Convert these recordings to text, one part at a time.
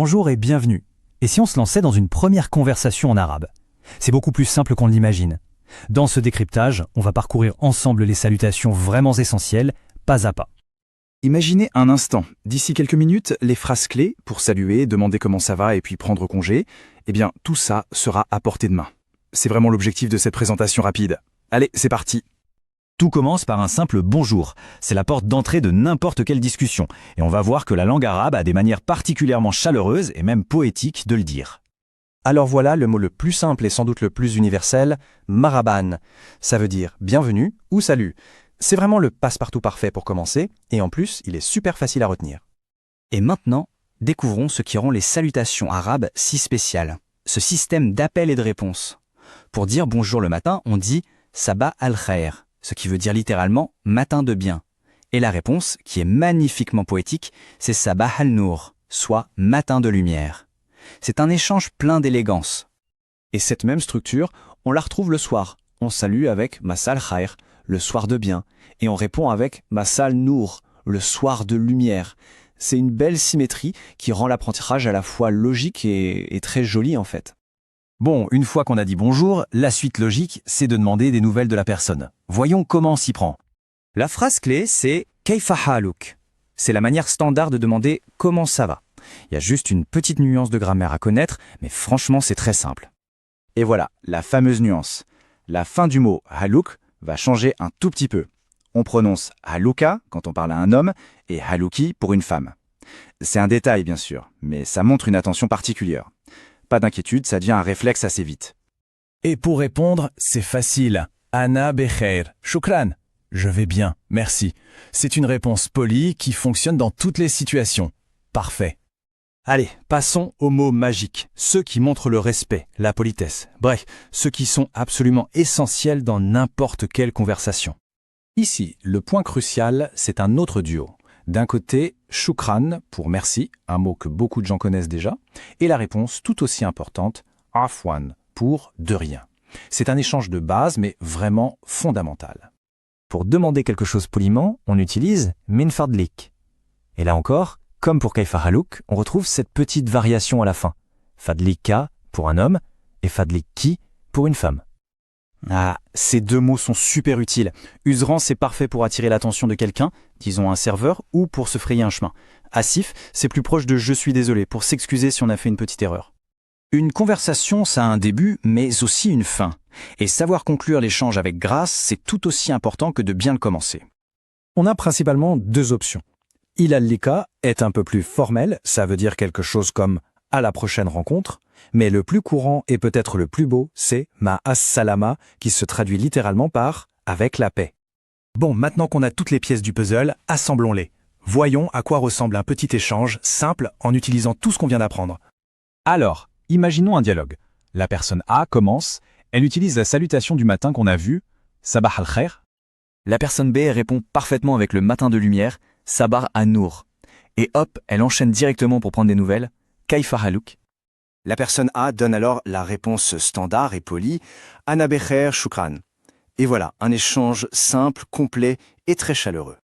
Bonjour et bienvenue. Et si on se lançait dans une première conversation en arabe? C'est beaucoup plus simple qu'on l'imagine. Dans ce décryptage, on va parcourir ensemble les salutations vraiment essentielles, pas à pas. Imaginez un instant, d'ici quelques minutes, les phrases clés pour saluer, demander comment ça va et puis prendre congé, eh bien tout ça sera à portée de main. C'est vraiment l'objectif de cette présentation rapide. Allez, c'est parti. Tout commence par un simple bonjour. C'est la porte d'entrée de n'importe quelle discussion. Et on va voir que la langue arabe a des manières particulièrement chaleureuses et même poétiques de le dire. Alors voilà le mot le plus simple et sans doute le plus universel, marhaban. Ça veut dire bienvenue ou salut. C'est vraiment le passe-partout parfait pour commencer, et en plus, il est super facile à retenir. Et maintenant, découvrons ce qui rend les salutations arabes si spéciales. Ce système d'appel et de réponse. Pour dire bonjour le matin, on dit sabah al-khair, ce qui veut dire littéralement matin de bien. Et la réponse, qui est magnifiquement poétique, c'est sabah al-nour, soit matin de lumière. C'est un échange plein d'élégance. Et cette même structure, on la retrouve le soir. On salue avec masal khair, le soir de bien, et on répond avec masal nour, le soir de lumière. C'est une belle symétrie qui rend l'apprentissage à la fois logique et très joli en fait. Bon, une fois qu'on a dit bonjour, la suite logique, c'est de demander des nouvelles de la personne. Voyons comment on s'y prend. La phrase clé, c'est « Kayfa haluk ». C'est la manière standard de demander « comment ça va ». Il y a juste une petite nuance de grammaire à connaître, mais franchement, c'est très simple. Et voilà, la fameuse nuance. La fin du mot halouk va changer un tout petit peu. On prononce halouka quand on parle à un homme et halouki pour une femme. C'est un détail bien sûr, mais ça montre une attention particulière. Pas d'inquiétude, ça devient un réflexe assez vite. Et pour répondre, c'est facile. Ana becher, shukran. Je vais bien, merci. C'est une réponse polie qui fonctionne dans toutes les situations. Parfait. Allez, passons aux mots magiques, ceux qui montrent le respect, la politesse, bref, ceux qui sont absolument essentiels dans n'importe quelle conversation. Ici, le point crucial, c'est un autre duo. D'un côté, shukran pour merci, un mot que beaucoup de gens connaissent déjà, et la réponse tout aussi importante, afwan pour de rien. C'est un échange de base, mais vraiment fondamental. Pour demander quelque chose poliment, on utilise min fadlik. Et là encore, comme pour Kayfa haluk, on retrouve cette petite variation à la fin. Fadlika pour un homme et fadliki pour une femme. Ah, ces deux mots sont super utiles. Useran, c'est parfait pour attirer l'attention de quelqu'un, disons un serveur, ou pour se frayer un chemin. Asif, c'est plus proche de je suis désolé, pour s'excuser si on a fait une petite erreur. Une conversation, ça a un début, mais aussi une fin. Et savoir conclure l'échange avec grâce, c'est tout aussi important que de bien le commencer. On a principalement deux options. Ilallika est un peu plus formel, ça veut dire quelque chose comme « à la prochaine rencontre », mais le plus courant et peut-être le plus beau, c'est « ma as-salama » qui se traduit littéralement par « avec la paix ». Bon, maintenant qu'on a toutes les pièces du puzzle, assemblons-les. Voyons à quoi ressemble un petit échange simple en utilisant tout ce qu'on vient d'apprendre. Alors, imaginons un dialogue. La personne A commence, elle utilise la salutation du matin qu'on a vue, Sabah al-Khair. La personne B répond parfaitement avec le matin de lumière, Sabah an-Nour. Et hop, elle enchaîne directement pour prendre des nouvelles, Kayfa haluk. La personne A donne alors la réponse standard et polie, Ana becher, shukran. Et voilà, un échange simple, complet et très chaleureux.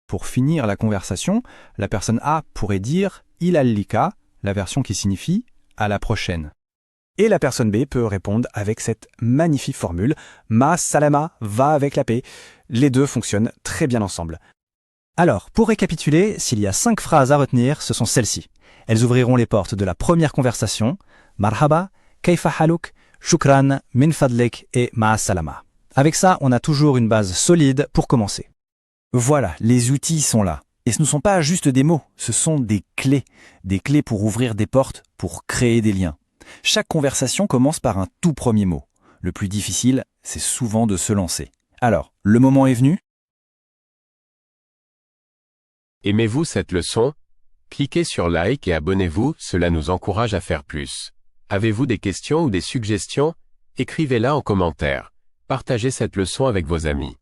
Pour finir la conversation, la personne A pourrait dire « ilallika », la version qui signifie « à la prochaine ». Et la personne B peut répondre avec cette magnifique formule « ma salama va avec la paix ». Les deux fonctionnent très bien ensemble. Alors, pour récapituler, s'il y a 5 phrases à retenir, ce sont celles-ci. Elles ouvriront les portes de la première conversation, marhaba, kayfa haluk, shukran, min fadlik et ma'a salama. Avec ça, on a toujours une base solide pour commencer. Voilà, les outils sont là. Et ce ne sont pas juste des mots, ce sont des clés pour ouvrir des portes, pour créer des liens. Chaque conversation commence par un tout premier mot. Le plus difficile, c'est souvent de se lancer. Alors, le moment est venu? Aimez-vous cette leçon? Cliquez sur like et abonnez-vous, cela nous encourage à faire plus. Avez-vous des questions ou des suggestions? Écrivez-la en commentaire. Partagez cette leçon avec vos amis.